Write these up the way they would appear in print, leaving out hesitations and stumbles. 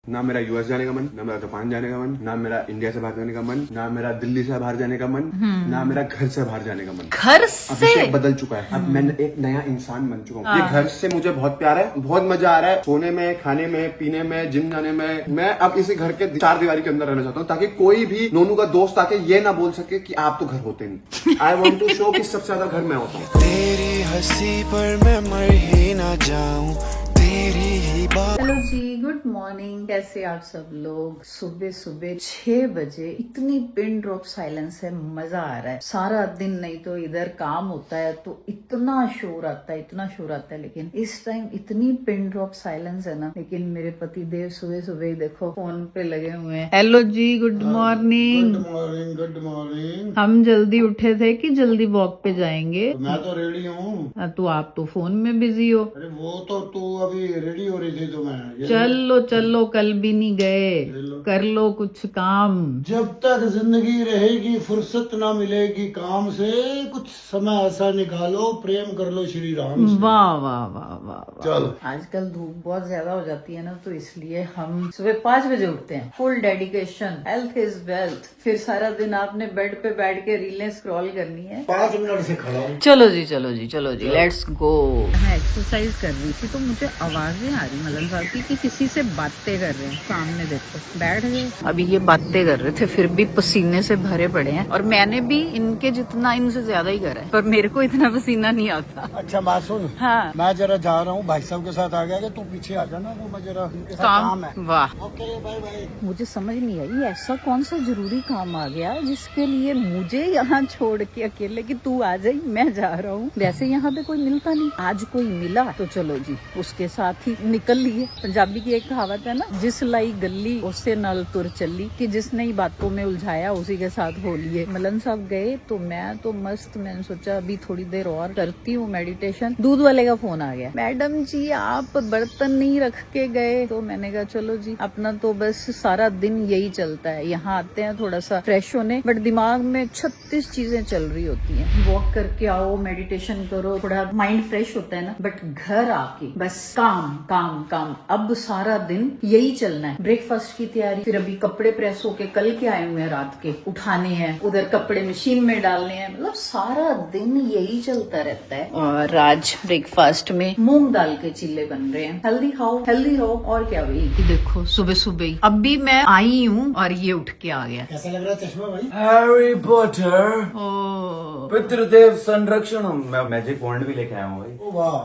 ना मेरा यूएस जाने का मन, ना मेरा जापान जाने का मन, ना मेरा इंडिया से बाहर जाने का मन, ना मेरा दिल्ली से बाहर जाने का मन, ना मेरा घर से बाहर जाने का मन। घर से अभिषेक बदल चुका है। अब मैं एक नया इंसान बन चुका हूँ। ये घर से मुझे बहुत प्यार है, बहुत मजा आ रहा है, सोने में, खाने में, पीने में, जिम जाने में। मैं अब इसी घर के चार दीवारी के अंदर रहना चाहता हूँ ताकि कोई भी नोनू का दोस्त आके ये ना बोल सके कि आप तो घर होते नहीं। आई वॉन्ट टू शो कि सबसे ज्यादा घर मैं होता हूँ। तेरी हंसी पर मैं मर ही ना जाऊं, तेरी ही बात। हेलो जी, गुड मॉर्निंग। कैसे आप सब लोग? सुबह सुबह 6 बजे इतनी पिन ड्रॉप साइलेंस है, मजा आ रहा है। सारा दिन नहीं तो इधर काम होता है तो इतना शोर आता है, इतना शोर आता है, लेकिन इस टाइम इतनी पिन ड्रॉप साइलेंस है ना। लेकिन मेरे पति देव सुबह सुबह ही देखो फोन पे लगे हुए हैं। हेलो जी, good morning. Good morning, good morning. हम जल्दी उठे थे कि जल्दी वॉक पे जाएंगे? मैं तो रेडी हूँ। तो आप तो फोन में बिजी हो। अरे वो तो तू अभी रेडी हो रही थी तो मैं चलो चलो, कल भी नहीं गए, कर लो कुछ काम। जब तक जिंदगी रहेगी फुर्सत ना मिलेगी काम से, कुछ समय ऐसा निकालो, प्रेम कर लो श्री राम से। वाह वाह वाह वाह वाह। चलो। आजकल धूप बहुत ज्यादा हो जाती है ना, तो इसलिए हम सुबह 5 बजे उठते हैं। Full dedication, health is wealth. फिर सारा दिन आपने बेड पे बैठ के रीलें स्क्रॉल करनी है। 5 मिनट से खड़ा हूँ। चलो जी चलो जी चलो जी, लेट्स गो। मैं एक्सरसाइज कर रही थी तो मुझे आवाजें आ रही मलन साहब की कि किसी से बातें कर रहे हैं। सामने देखो बैठ गए, अभी ये बातें कर रहे थे, फिर भी पसीने से भरे पड़े हैं। और मैंने भी इनके जितना, इनसे ज्यादा ही करा है, पर मेरे को इतना पसीना नहीं आता। अच्छा बात सुन, हाँ, मैं जरा जा रहा हूँ, भाई साहब के साथ आ गया कि तू पीछे आ जाना, वो मैं जरा उनके साथ काम है। वाह, ओके बाय बाय। मुझे समझ नहीं आई ऐसा कौन सा जरूरी काम आ गया जिसके लिए मुझे यहाँ छोड़ के अकेले कि तू आ जाई, मैं जा रहा हूँ। वैसे यहाँ पे कोई मिलता नहीं, आज कोई मिला तो चलो जी उसके साथ ही निकल लिए। पंजाबी की एक कहावत है ना, जिस लाई गली उससे नल तुर चली, कि जिसने ही बातों में उलझाया उसी के साथ हो लिए। मलन साहब गए तो मैं तो मस्त, मैंने सोचा अभी थोड़ी देर और करती हूँ मेडिटेशन। दूध वाले का फोन आ गया, मैडम जी आप बर्तन नहीं रख के गए। तो मैंने कहा चलो जी, अपना तो बस सारा दिन यही चलता है। यहाँ आते हैं थोड़ा सा फ्रेश होने, बट दिमाग में 36 चीजें चल रही होती हैं। वॉक करके आओ, मेडिटेशन करो, थोड़ा माइंड फ्रेश होता है ना, बट घर आके बस काम काम काम। अब सारा दिन यही चलना है। ब्रेकफास्ट की तैयारी, फिर अभी कपड़े प्रेस होके कल के आए हुए हैं, रात के उठाने हैं, उधर कपड़े मशीन में डालने हैं। मतलब सारा दिन यही चलता रहता है। और आज ब्रेकफास्ट में मूंग दाल के चिल्ले बन रहे हैं। हेल्दी खाओ, हेल्दी रहो, और क्या भाई। देखो सुबह सुबह ही अभी मैं आई हूँ और ये उठ के आ गया। कैसा लग रहा है चश्मा भाई? हैरी पॉटर ओ पितृदेव संरक्षण। मैं मैजिक वॉन्ड भी लेके आया हूँ भाई। ओ वाह।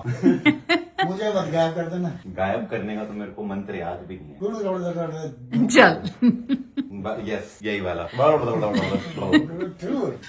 मुझे मत गायब कर देना। गायब करने का तो मेरे को मंत्र याद भी नहीं है। चल यस यही वाला।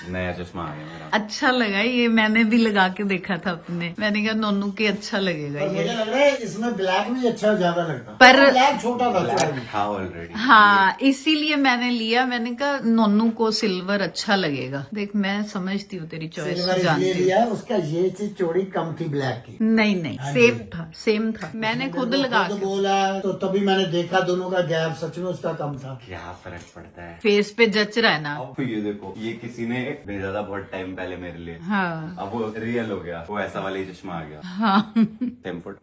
नया चश्मा आ गया मेरा। अच्छा लगा ये, मैंने भी लगा के देखा था अपने। मैंने कहा नोनू के अच्छा लगेगा मुझे ये। लग रहा है इसमें ब्लैक भी अच्छा ज्यादा लगता, पर ब्लैक छोटा था थोड़ा भी। था ऑलरेडी। हाँ, इसीलिए मैंने लिया। मैंने कहा नोनू को सिल्वर अच्छा लगेगा। देख मैं समझती हूँ तेरी चॉइस, सिल्वर इसलिए जानती हूँ। लिया, उसका ये चीज चौड़ी कम थी ब्लैक की। नहीं नहीं, सेम था, सेम था। मैंने खुद लगा तो के, बोला तो तभी मैंने देखा दोनों का गैप सच में उसका कम था। क्या फर्क पड़ता है? फेस पे जच रहा है ना। अब ये देखो, ये किसी ने भेजा था बहुत टाइम पहले मेरे लिए। हाँ अब वो रियल हो गया, वो ऐसा वाला ही चश्मा आ गया। हाँ। 10 फुट।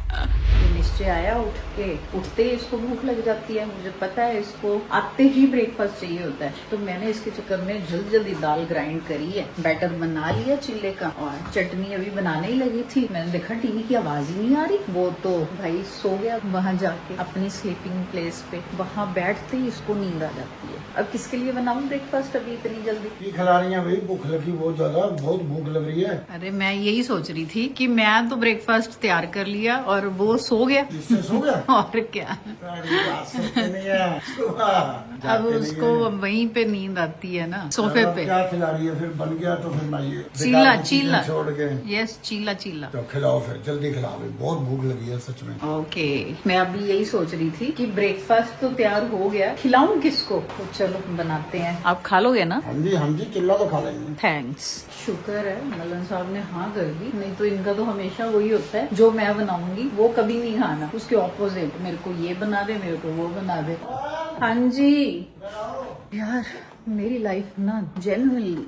ये निश्चय आया, उठ के उठते ही इसको भूख लग जाती है। मुझे पता है इसको आते ही ब्रेकफास्ट चाहिए होता है, तो मैंने इसके चक्कर में जल्दी जल्दी दाल ग्राइंड करी है, बैटर बना लिया चिल्ले का, और चटनी अभी बनाने ही लगी थी। मैंने देखा टीवी की आवाज ही नहीं आ रही। वो तो भाई सो गया वहाँ जाके अपनी स्लीपिंग प्लेस पे। वहाँ बैठते ही इसको नींद आ जाती है। अब किसके लिए बनाऊं ब्रेकफास्ट अभी इतनी जल्दी? ये खिला रही है भाई, भूख लगी बहुत ज्यादा, बहुत भूख लग रही है। अरे मैं यही सोच रही थी कि मैं तो ब्रेकफास्ट तैयार कर लिया और वो सो गया। इससे सो गया? और क्या, अरे बात सुनते नहीं है। अब जाते नहीं उसको है। वहीं पे नींद आती है ना, सोफे अब पे। क्या खिला रही है? फिर बन गया तो फिर मैं ये चीला बेकार की चीजें चीला, छोड़ के यस चीला चीला। तो खिलाओ, फिर जल्दी खिलाओ भाई, बहुत भूख लगी है सच में। ओके, मैं अभी यही सोच रही थी कि ब्रेकफास्ट तो तैयार हो गया, खिलाऊं किसको? तो चलो बनाते हैं। आप खा लोगे ना? हम जी चिल्ला तो खा लेंगे। थैंक्स, शुक्र है मलन साहब ने हाँ कर दी, नहीं तो इनका तो हमेशा वही होता है, जो मैं बनाऊंगी वो कभी नहीं खाना, उसके ऑपोजिट। मेरे को ये बना दे, मेरे को वो बना दे। हाँ जी यार, मेरी लाइफ ना जेन्युइनली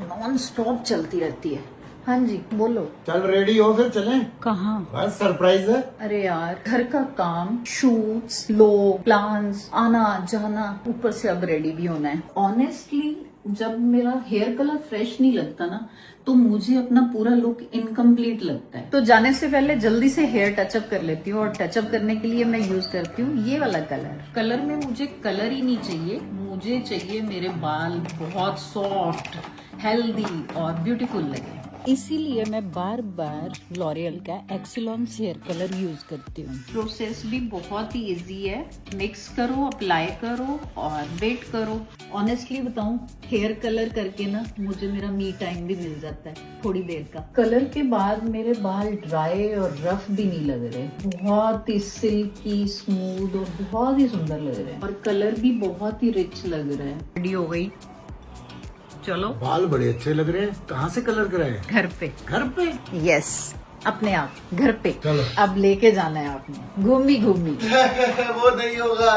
नॉन स्टॉप चलती रहती है। हाँ जी बोलो। चल रेडी हो फिर चलें। कहाँ? बस सरप्राइज है। अरे यार घर का काम, शूट्स, लोग, प्लान्स, आना जाना, ऊपर से अब रेडी भी होना है। ऑनेस्टली जब मेरा हेयर कलर फ्रेश नहीं लगता ना तो मुझे अपना पूरा लुक इनकम्प्लीट लगता है। तो जाने से पहले जल्दी से हेयर टचअप कर लेती हूँ और टचअप करने के लिए मैं यूज करती हूँ ये वाला कलर। कलर में मुझे कलर ही नहीं चाहिए, मुझे चाहिए मेरे बाल बहुत सॉफ्ट, हेल्दी और ब्यूटीफुल लगे। इसीलिए मैं बार बार लॉरियल का एक्सीलेंस हेयर कलर यूज करती हूँ। प्रोसेस भी बहुत ही इजी है, मिक्स करो, अप्लाई करो और वेट करो। ऑनेस्टली बताऊँ हेयर कलर करके ना मुझे मेरा मी टाइम भी मिल जाता है थोड़ी देर का। कलर के बाद मेरे बाल ड्राई और रफ भी नहीं लग रहे, बहुत ही सिल्की, स्मूथ और बहुत ही सुंदर लग रहे हैं और कलर भी बहुत ही रिच लग रहा है। रेडी हो गई, चलो। बाल बड़े अच्छे लग रहे हैं। कहाँ से कलर कराए? घर पे। घर पे? यस अपने आप घर पे। चलो। अब लेके जाना है आपने घूमी घूमी। वो नहीं होगा।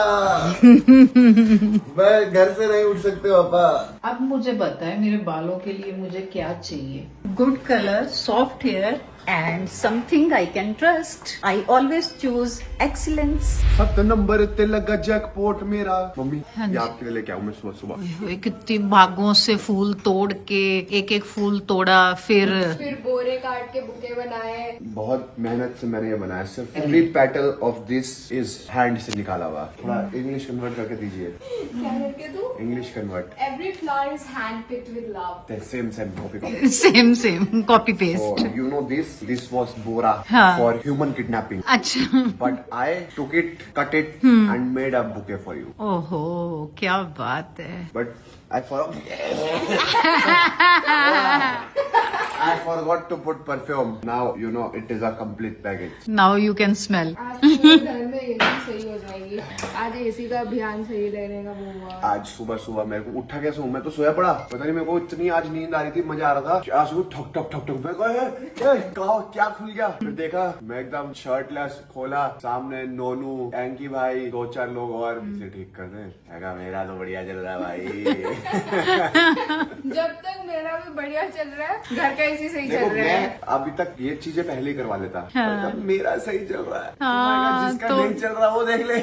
मैं घर से नहीं उठ सकते पापा। अब मुझे पता है मेरे बालों के लिए मुझे क्या चाहिए। Good colour, soft hair and something I can trust. I always choose excellence. 7 number ते लगा जैकपॉट मेरा। मम्मी हाँ ये जी। आपके लिए लेके आऊँ मैं सुबह सुबह। ओए, कितनी भागों से फूल तोड़ के एक एक फूल तोड़ा, फिर बोरे काट के बुके बनाए। बहुत मेहनत से मैंने ये बनाया। सिर्फ every petal of this is hand से निकाला हुआ। थोड़ा इंग्लिश कन्वर्ट करके दीजिए। क्या करके तू? English convert. Every flower is handpicked with love. Same copy. Same copy paste. You know this was bora हाँ। for human kidnapping. अच्छा। But I took it, cut it, and made a bouquet for you. ओहो क्या बात है। But I forgot to put perfume. Now you know it is a complete package. Now you can smell. आज तो घर में AC सही हो जाएगी। आज एसी का अभियान सही लेने का वो हुआ। आज सुबह सुबह मेरे को उठा कैसे हूँ? मैं तो सोया पड़ा, पता नहीं मेरे को इतनी आज नींद आ रही थी, मजा आ रहा था। आज सुबह ठक ठक ठक ठक मैं कहा क्या खुल गया? फिर देखा मैं एकदम शर्टलेस, खोला, सामने नोनू, एंकी भाई, 2-4 लोग और इसे ठीक कर दे। मेरा तो बढ़िया चल रहा है भाई। जब तक मेरा भी बढ़िया चल रहा है, घर का एसी सही चल देखो रहा है। मैं अभी तक ये चीजें पहले ही करवा लेता। हाँ। पर मेरा सही चल रहा है। हाँ, जिसका तो- नहीं चल रहा वो देख ले।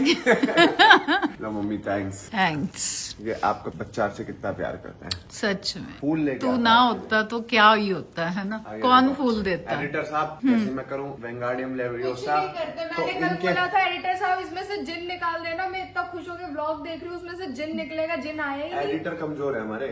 लो मम्मी थैंक्स। थैंक्स। ये आपका बच्चा आपसे कितना प्यार करता है। सच में फूल लेके तू आता ना है। होता तो क्या ही होता है ना। आगे कौन देखो। फूल देता है? एडिटर साहब जैसे मैं करूँ वेंगार्डियम कुछ लेवियोसा नहीं करते। तो मैंने कल इनके बोला था एडिटर साहब इसमें से जिन निकाल देना। मैं इतना खुश होकर व्लॉग देख रही हूँ, उसमें से जिन निकलेगा, जिन आया ही नहीं। एडिटर कमजोर है हमारे।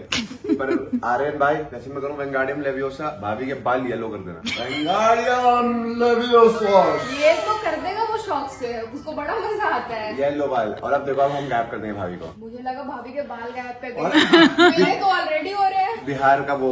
पर आर्यन भाई जैसे मैं करूँ वेंगार्डियम लेवियोसा, भाभी के बाल येलो कर देना। वेंगार्डियम लेवियोसा ये तो कर देगा वो शौक से, उसको बड़ा मजा आता है। येलो बाल। और अब देखो अब हम गायब कर देंगे भाभी को। मुझे लगा भाभी के बाल गायब कर और- देंगे। मेरे तो ऑलरेडी हो रहे हैं। बिहार का वो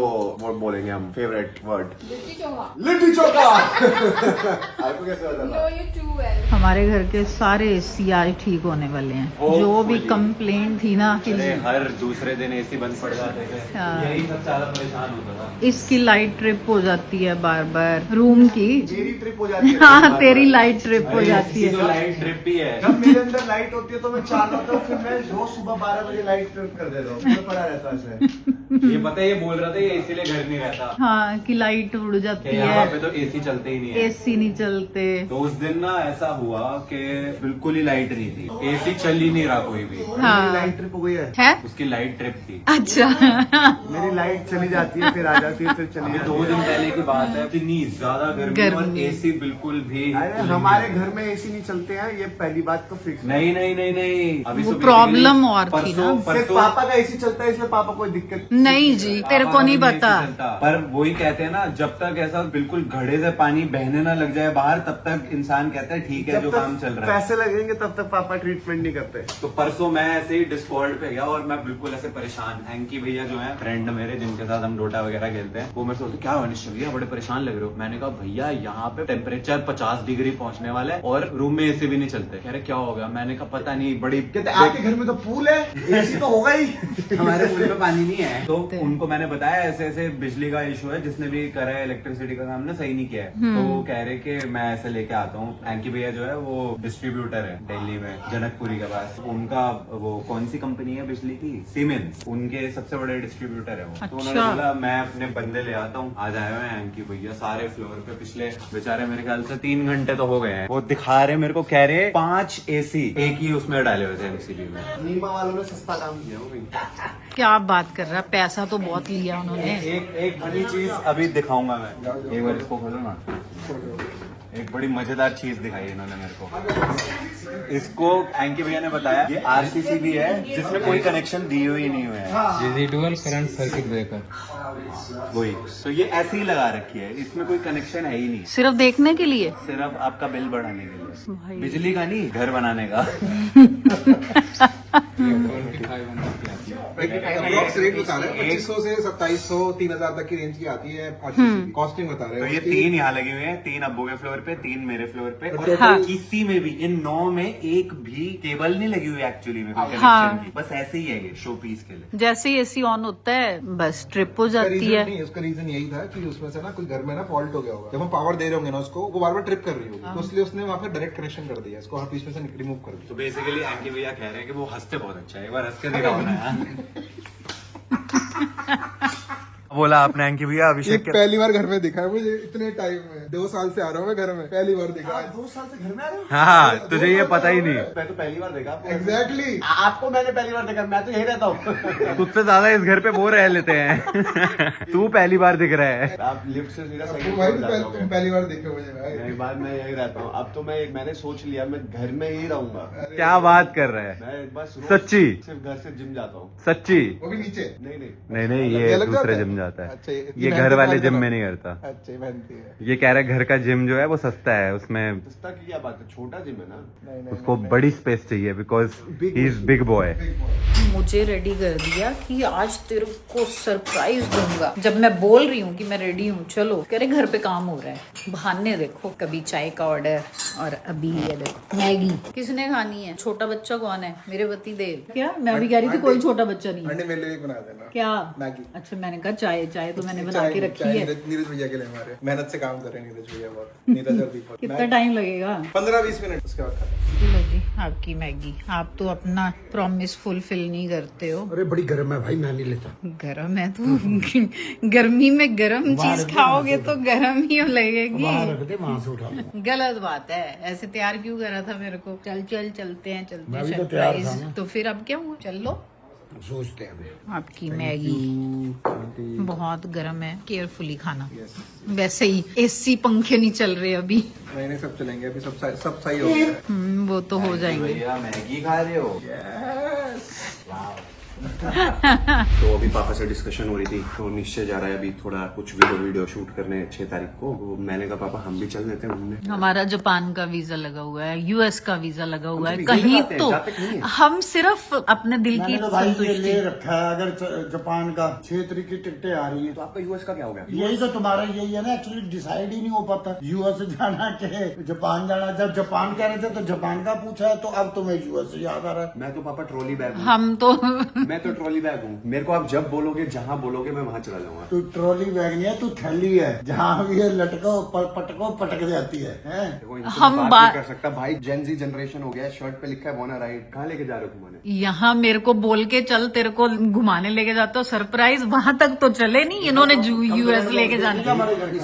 बोलेंगे हम फेवरेट वर्ड, लिट्टी चोखा। लिट्टी चोखा। आपको कैसे पता नो था? You too well. हमारे घर के सारे एसी आज ठीक होने वाले हैं। जो भी कंप्लेंट थी ना कि अरे हर दूसरे दिन एसी बंद पड़ जाते थे, हाँ। यही सबसे ज्यादा परेशान होता था। इसकी लाइट ट्रिप हो जाती है बार बार रूम की। मेरी ट्रिप हो जाती है। हाँ तेरी लाइट ट्रिप हो अरे जाती इसकी तो है। लाइट ट्रिप ही है। जब मेरे अंदर लाइट होती है तो मैं चाहता हूँ, फिर मैं रोज सुबह 12 बजे लाइट ट्रिप कर देता हूँ। मैं पड़ा रहता है ऐसे। ये पता है, ये बोल रहा था ये इसीलिए घर नहीं रहता हाँ कि लाइट उड़ कि जाती यहाँ पे है, तो एसी चलते ही नहीं है। एसी नहीं चलते। तो उस दिन ना ऐसा हुआ कि बिल्कुल ही लाइट नहीं थी, एसी चल ही नहीं रहा कोई भी। मेरी हाँ लाइट ट्रिप हो गई है। उसकी लाइट ट्रिप थी। अच्छा। मेरी लाइट चली जाती है, फिर आ जाती है, फिर चली अभी जाती 2 है। दिन पहले की बात है, इतनी ज्यादा गर्मी और गर्मी। एसी बिल्कुल भी अरे हमारे घर में एसी नहीं चलते हैं, ये पहली बात तो फिक्स। नहीं नहीं नहीं नहीं। अभी वो तो प्रॉब्लम basically और थी ना। सिर्फ पापा का एसी चलता है, इसलिए पापा कोई दिक्कत नहीं जी तेरे को नहीं पता। पर वही कहते हैं ना, जब तक ऐसा बिल्कुल घड़े से पानी बहने ना लग जाए बाहर, तब तक इंसान कहता है ठीक है जब जो तक काम चल रहा है। पैसे लगेंगे तब तक पापा ट्रीटमेंट नहीं करते। तो परसों मैं ऐसे ही डिस्कॉर्ड पे गया और मैं बिल्कुल ऐसे परेशान। एंकी भैया जो है फ्रेंड मेरे, जिनके साथ हम डोटा वगैरह खेलते हैं, वो मेरे से बोलते क्या निश्चल भैया बड़े परेशान लग रहे हो। मैंने कहा भैया यहाँ पे टेम्परेचर 50 डिग्री पहुंचने वाला है और रूम में एसी भी नहीं चलते। कह रहे क्या हो गया? मैंने कहा पता नहीं, बड़ी कहते आपके घर में तो पूल है, एसी तो होगा ही। हमारे पूल में पानी नहीं है। तो उनको मैंने बताया ऐसे ऐसे बिजली का इशू है, जिसने भी करा है इलेक्ट्रिसिटी का काम ना सही नहीं किया है। तो वो कह रहे कि मैं ऐसे लेके आता हूँ। एंकी भैया जो है वो डिस्ट्रीब्यूटर है दिल्ली में, जनकपुरी के पास। उनका वो कौन सी कंपनी है बिजली की, सीमेंस, उनके सबसे बड़े डिस्ट्रीब्यूटर है वो। तो उन्होंने बोला मैं अपने बंदे ले आता हूँ। आज आए हुए हैं एंकी भैया सारे फ्लोर पे। पिछले बेचारे मेरे ख्याल से 3 घंटे तो हो गए हैं। वो दिखा रहे मेरे को, कह रहे 5 एसी एक ही उसमें डाले हुए थे एमसीबी में। नीमा वालों ने सस्ता काम किया वो भी। क्या बात कर रहा है, पैसा तो बहुत लिया उन्होंने। एक बड़ी चीज अभी दिखाऊंगा मैं, एक बार इसको खोलो ना। एक बड़ी मजेदार चीज दिखाई इन्होंने मेरे को। इसको एंकी भैया ने बताया ये आरसीसी भी है, जिसमें कोई कनेक्शन दी हुई नहीं हुआ है। Residual current circuit breaker. वही तो ये ऐसे ही लगा रखी है, इसमें कोई कनेक्शन है ही नहीं, सिर्फ देखने के लिए। सिर्फ आपका बिल बढ़ाने के लिए, बिजली का नहीं, घर बनाने का। रेंज बता रहे हैं 2500 से 2700 3000 तक की रेंज की आती है। कॉस्टिंग बता रहे तो हैं। ये 3 यहाँ लगे हुए हैं, 3 अब्बू के फ्लोर पे, 3 मेरे फ्लोर पे। और हाँ। किसी में भी इन 9 में एक भी केबल नहीं लगी हुई एक्चुअली में, कोई हाँ। कनेक्शन की। बस ऐसे ही है ये शो पीस के लिए। जैसे ही एसी ऑन होता है बस ट्रिप हो जाती है। नहीं, उसका रीजन यही था कि उसमें से ना कोई घर में ना फॉल्ट हो गया होगा। जब हम पावर दे रहे होंगे ना उसको, वो बार बार ट्रिप कर रही होगी, तो इसलिए उसने वहाँ पे डायरेक्ट कनेक्शन कर दिया, इसको बीच में से रिमूव कर दिया। तो बेसिकली एंकी भैया कह रहे हैं कि वो हंसते बहुत अच्छा है, एक बार हंस के दिखाओ ना। बोला आपने एंकी भैया अभिषेक के पहली बार घर में दिखा है मुझे इतने टाइम में। 2 साल से आ रहा हूँ मैं घर में, पहली बार दिखा है। 2 साल से घर में आ रहे हो? हाँ, तुझे ये पता ही नहीं। मैं तो पहली बार देखा आपको। एग्जैक्टली। आपको मैंने पहली बार देखा, मैं तो यही रहता हूँ। तुझसे ज्यादा इस घर पे वो रह लेते हैं। तू पहली बार दिख रहा है। आप लिफ्ट से सीधा सही भाई तुम पहली बार देखे मुझे भाई। नहीं बात, मैं यही रहता हूँ। अब तो मैंने सोच लिया मैं घर में ही रहूंगा। क्या बात कर रहा है? मैं बस रोज सच्ची? सिर्फ घर से जिम जाता हूँ। सच्ची? वो भी नीचे। नहीं नहीं, ये ये अलग दूसरे जाता है? जिम जाता है। अच्छा, ये घर वाले जिम में नहीं करता। अच्छा ये बनती है। ये कह रहा है घर का जिम जो है वो सस्ता है, उसमें सस्ता की क्या बात है, छोटा जिम है ना। उसको बड़ी स्पेस चाहिए because he is big boy. मुझे रेडी कर दिया कि आज तेरे को सरप्राइज दूंगा। जब मैं बोल रही हूँ कि मैं रेडी हूँ चलो, कह रहे घर पे काम हो रहा है। बहाने देखो, कभी चाय का ऑर्डर और अभी ये देखो मैगी। किसने खानी है? छोटा बच्चा कौन है? मेरे पति देव। क्या मैं भी कह रही थी कोई छोटा बच्चा नहीं है। अंडे मेरे लिए बना देना। क्या मैगी। अच्छा मैंने कहा चाय तो मैंने बना के रखी है। नीरज भैया के लिए हमारे मेहनत से काम कर रहे हैं नीरज भैया बहुत। नीरज और दीपक। कितना टाइम लगेगा? 15-20 मिनट उसके बाद खत्म। लो जी आपकी मैगी। आप तो अपना प्रॉमिस फुलफिल नहीं करते हो। अरे बड़ी गर्म है भाई, मैं नहीं लेता। गरम है तो गर्मी में गरम चीज खाओगे तो गरम ही लगेगी। वहाँ रख दे, वहाँ से उठा लो। गलत बात है, ऐसे तैयार क्यों करा था मेरे को? चलते हैं मैं भी तो तैयार था सरप्राइज। ना। तो फिर अब क्या हुआ? चल लो। सोचते हैं आपकी मैगी बहुत गर्म है, केयरफुली खाना। वैसे ही एसी पंखे नहीं चल रहे अभी। नहीं सब चलेंगे अभी, सब सही हो गया। वो तो हो जाएंगे। भैया मैगी खा रहे हो? तो अभी पापा से डिस्कशन हो रही थी, तो निश्चय जा रहा है अभी थोड़ा कुछ वीडियो शूट करने 6 तारीख को। तो मैंने कहा पापा हम भी चल देते हैं घूमने। हमारा जापान का वीजा लगा हुआ है, यूएस का वीजा लगा हुआ है। वीजा कहीं लगाते हैं, तो जाते कहीं हैं। हम सिर्फ अपने दिल की मैंने तो भाई ये संतुष्टि। ले रखा है। अगर जापान का 6 तारीख की टिकटें आ रही है तो आपका यूएस का क्या हो गया? यही तो तुम्हारा यही है ना, एक्चुअली डिसाइड ही नहीं हो पाता यूएस जाना के जापान जाना। जब जापान कह रहे थे तो जापान का पूछा है, तो अब तुम्हें यूएस याद आ रहा है। मैं तो पापा ट्रॉली बैग हूँ। हम तो मैं तो ट्रॉली बैग हूँ। मेरे को आप जब बोलोगे, जहाँ बोलोगे, मैं वहाँ चला जाऊंगा। तू ट्रॉली बैग नहीं है, तू थैली है। जहाँ भी ये लटको पटको पटक जाती है, देखो, इनसे हम बात बात- नहीं कर सकता भाई। जेनजी जनरेशन हो गया, शर्ट पे लिखा है बोना राइट। कहाँ लेके जा रहे हो घुमाने? यहाँ मेरे को बोल के चल तेरे को घुमाने लेके जाता हूँ, सरप्राइज वहां तक तो चले नहीं। इन्होंने यूएस लेके जाना।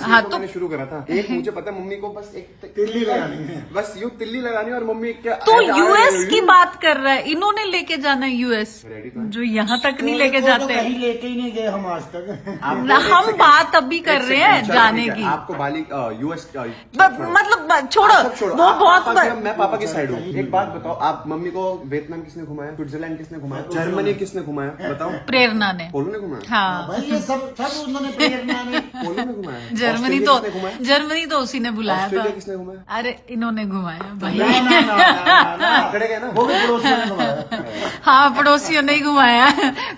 हाँ तो मैंने शुरू करा था। एक मुझे पता, मम्मी को बस एक तिल्ली लगानी है। बस यूं तिल्ली लगानी और मम्मी क्या तो यूएस की बात कर रहा है, इन्होंने लेके जाना है यूएस, रेडी तो है। जो यहाँ तक नहीं लेके तो जाते। कहीं लेके ही नहीं गए हम आज तक। ना, हम बात अभी कर रहे हैं जाने की। आपको बाली यूएस मतलब छोड़ो, वो बहुत मैं पापा की साइड हूँ। एक बात बताओ, आप मम्मी को वियतनाम किसने घुमाया, स्विट्जरलैंड किसने घुमाया, जर्मनी किसने घुमाया, बताओ। प्रेरणा ने। पोलो ने घुमाया, हाँ भाई ये सब उन्होंने प्रेरणा ने। पोलो ने घुमाया, जर्मनी तो उसी ने बुलाया था। ऑस्ट्रेलिया किसने घुमाया? अरे इन्होंने घुमाया भाई। ना, ना, ना, ना, ना, ना। खड़े गए ना वो भी पड़ोसियों ने घुमाया। हाँ, पड़ोसियों ने ही घुमाया,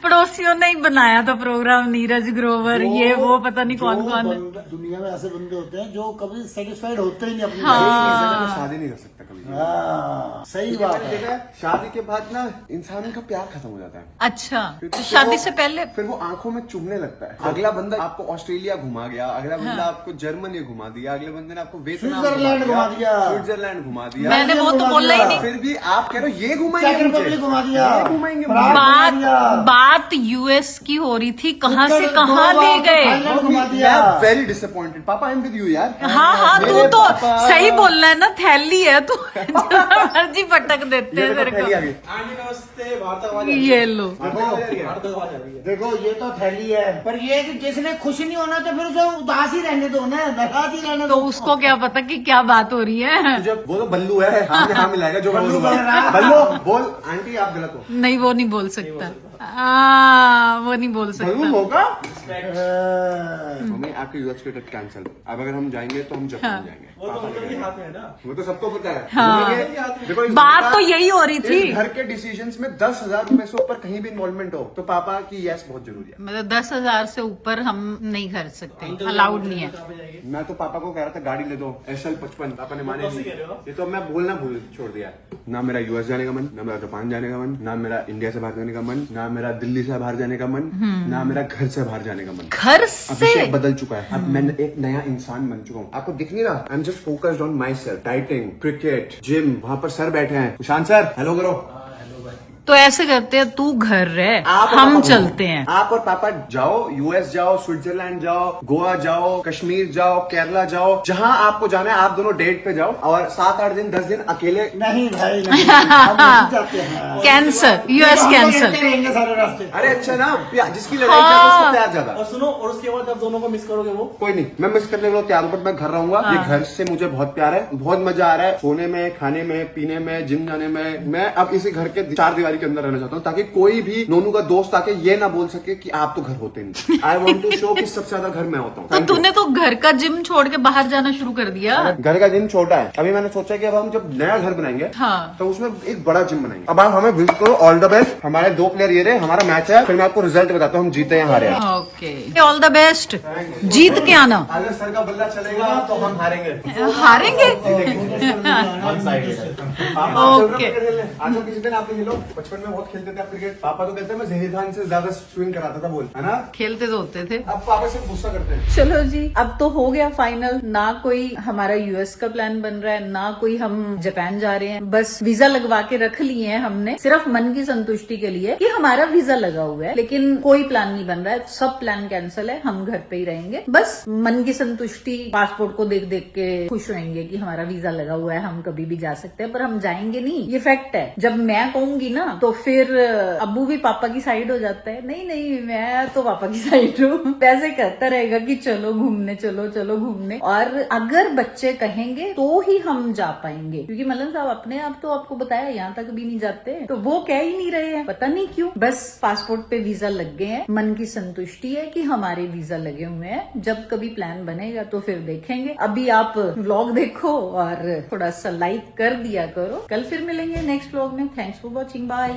पड़ोसियों ने ही बनाया था प्रोग्राम, नीरज ग्रोवर, ये वो पता नहीं कौन कौन है। दुनिया में ऐसे बंदे होते हैं जो कभी सेटिस्फाइड होते ही नहीं अपनी मैं शादी नहीं कर सकता कभी। हाँ, सही बात मैंने है। देखा है, शादी के बाद ना इंसान का प्यार खत्म हो जाता है। अच्छा, क्योंकि तो फिर शादी वो- से पहले फिर वो आंखों में चुभने लगता है। अगला बंदा आपको ऑस्ट्रेलिया घुमा गया, अगला बंदा आपको जर्मनी घुमा दिया, अगले बंदे ने आपको वियतनाम स्विट्जरलैंड घुमा दिया। स्विट्जरलैंड घुमा दिया। मैंने वो तो बोला ही नहीं। फिर भी आप कह रहे हो ये घुमाएंगे चेक मुझे, रिपब्लिक घुमा दिया, ये घुमाएंगे मुझे। प्राग घुमा दिया, बात यूएस की हो रही थी, कहाँ से उत्तर कहाँ गोवा ले गए। थाईलैंड घुमा दिया। Very disappointed. पापा आई एम विद यू यार। हाँ हाँ, तू मेरे तो पापा- सही बोल रहा है ना, थैली है तू, जितना मर्जी पटक देते ये हैं देखो तेरे थैली आ को। गई। ये लो, देखो ये तो थैली है, पर ये कि जिसने खुश नहीं होना तो फिर उसे उदास ही रहने दो ना, नाराज ही रहने तो दो। उसको क्या पता कि क्या बात हो रही है। जब वो तो बल्लू है, हमने हाँ मिलाएगा जो बल्लू बल्लू बोल रहा है। बल्लू बोल। आंटी आप गलत हो। नहीं, वो नहीं बोल सकता, वो नहीं बोल बल्लू सकता। होगा। हाँ। मम्मी आपके यूएस की टिकट कैंसिल। अब अगर हम जाएंगे तो हम जापान जाएंगे। वो तो सबको पता है। हाँ। देखो इस बात घर तो का- यही हो रही थी। इस घर के डिसीजंस में 10,000 रुपए से ऊपर कहीं भी इन्वॉल्वमेंट हो तो पापा की यस बहुत जरूरी है। मतलब 10,000 से ऊपर हम नहीं कर सकते, अलाउड नहीं है। मैं तो पापा को कह रहा था गाड़ी ले दो SL55, पापा ने माने नहीं। ये तो मैं बोलना भूल छोड़ दिया है। ना मेरा यूएस जाने का मन, ना मेरा जापान जाने का मन, ना मेरा इंडिया से बाहर जाने का मन, ना मेरा दिल्ली से बाहर जाने का मन, ना मेरा घर से बाहर जाने का मन। घर से अभिषेक बदल चुका है। अब मैं एक नया इंसान बन चुका हूँ। आपको दिख नहीं रहा? I am just focused on my self. Dieting, cricket, gym. वहाँ पर सर बैठे हैं। सुशांत सर हेलो करो। तो ऐसे करते हैं, तू घर रहे, आप और हम पापा चलते घूमो। हैं। आप और पापा जाओ, यूएस जाओ, स्विट्जरलैंड जाओ, गोवा जाओ, कश्मीर जाओ, केरला जाओ, जहां आपको जाना है। आप दोनों डेट पे जाओ और 7-8 दिन 10 दिन अकेले। नहीं भाई नहीं, हम नहीं जाते हैं। कैंसल, यूएस हम तो कैंसल। कहते रहेंगे सारे रास्ते। अरे अच्छा ना, जिसकी लड़ाई ज्यादा उसका प्यार ज्यादा। सुनो, और उसके बाद आप दोनों को मिस करोगे वो कोई नहीं, मैं मिस करने के लिए तैयार हूं, बट मैं घर रहूंगा। ये घर से मुझे बहुत प्यार है, बहुत मजा आ रहा है। सोने में, खाने में, पीने में, जिम जाने में। मैं अब इसी घर के 4 दीवारी के अंदर रहना चाहता हूँ ताकि कोई भी नोनू का दोस्त आके ये ना बोल सके कि आप तो घर होते नहीं। आई वॉन्ट टू शो कि सबसे ज्यादा घर मैं होता हूँ। तो तूने तो घर का जिम छोड़ के बाहर जाना शुरू कर दिया। घर का जिम छोटा है। अभी मैंने सोचा कि अब हम जब नया घर बनाएंगे हाँ। तो उसमें एक बड़ा जिम बनाएंगे। अब आप हमें विश करो। All the best. हमारे 2 प्लेयर ये रहे, हमारा मैच है, फिर मैं आपको रिजल्ट बताता हूँ हम जीते या हारे। ओके, ऑल द बेस्ट, जीत के आना। अगर सर का बल्ला चलेगा तो हम हारेंगे। हारेंगे। ओके। आज किसी दिन आपने खेलो, बचपन में बहुत खेलते थे आप क्रिकेट। पापा तो कहते हैं मैं जहीर खान से ज्यादा स्विंग कराता था बोल, है ना? खेलते तो होते थे। अब पापा से गुस्सा करते हैं। चलो जी, अब तो हो गया फाइनल। ना कोई हमारा यूएस का प्लान बन रहा है, ना कोई हम जापान जा रहे हैं। बस वीजा लगवा के रख लिए हैं हमने, सिर्फ मन की संतुष्टि के लिए कि हमारा वीजा लगा हुआ है, लेकिन कोई प्लान नहीं बन रहा है। सब प्लान कैंसिल है, हम घर पे ही रहेंगे। बस मन की संतुष्टि, पासपोर्ट को देख देख के खुश रहेंगे कि हमारा वीजा लगा हुआ है, हम कभी भी जा सकते हैं, पर हम जाएंगे नहीं। ये फैक्ट है। जब मैं कहूंगी ना तो फिर अब्बू भी पापा की साइड हो जाता है। नहीं नहीं, मैं तो पापा की साइड हूँ। वैसे कहता रहेगा कि चलो घूमने, चलो चलो घूमने। और अगर बच्चे कहेंगे तो ही हम जा पाएंगे, क्योंकि मलन साहब अपने आप तो आपको बताया यहाँ तक भी नहीं जाते, तो वो कह ही नहीं रहे हैं, पता नहीं क्यों। बस पासपोर्ट पे वीजा लग गए हैं, मन की संतुष्टि है कि हमारे वीजा लगे हुए हैं। जब कभी प्लान बनेगा तो फिर देखेंगे। अभी आप व्लॉग देखो और थोड़ा सा लाइक कर दिया करो। कल फिर मिलेंगे नेक्स्ट व्लॉग में। Thanks for watching, bye.